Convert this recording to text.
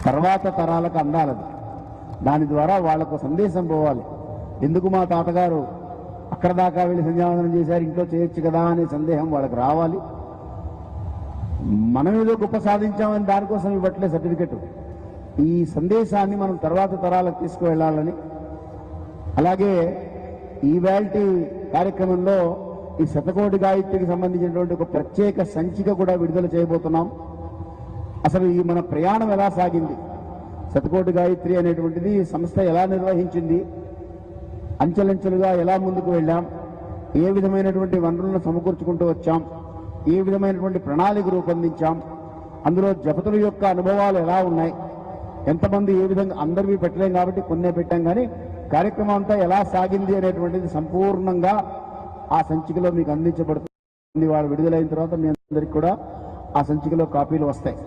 తర్వాత తరాలకు అందాలది. దాని ద్వారా వాళ్లకు సందేశం పోవాలి. ఎందుకు మా తాతగారు అక్కడ దాకా వెళ్ళి సంధ్యావందనం చేశారు, ఇంట్లో చేయొచ్చు కదా అనే సందేహం వాళ్ళకి రావాలి. మనం ఏదో గొప్ప సాధించామని దానికోసం ఇవ్వట్లే సర్టిఫికెట్. ఈ సందేశాన్ని మనం తర్వాత తరాలకు తీసుకువెళ్లాలని, అలాగే ఈవేల్టి కార్యక్రమంలో ఈ శతకోటి గాయత్రికి సంబంధించినటువంటి ఒక ప్రత్యేక సంచిక కూడా విడుదల చేయబోతున్నాం. అసలు ఈ మన ప్రయాణం ఎలా సాగింది, శతకోటి గాయత్రి అనేటువంటిది సంస్థ ఎలా నిర్వహించింది, అంచెలంచెలుగా ఎలా ముందుకు వెళ్ళాం, ఏ విధమైనటువంటి వనరులను సమకూర్చుకుంటూ వచ్చాం, ఏ విధమైనటువంటి ప్రణాళిక రూపొందించాం, అందులో జపతుల యొక్క అనుభవాలు ఎలా ఉన్నాయి, ఎంతమంది ఏ విధంగా, అందరివి పెట్టలేం కాబట్టి కొన్నే పెట్టాం, కానీ కార్యక్రమం అంతా ఎలా సాగింది అనేటువంటిది సంపూర్ణంగా ఆ సంచికలో మీకు అందించబడుతుంది. వాళ్ళు విడుదలైన తర్వాత మీ అందరికీ కూడా ఆ సంచికలో కాపీలు వస్తాయి.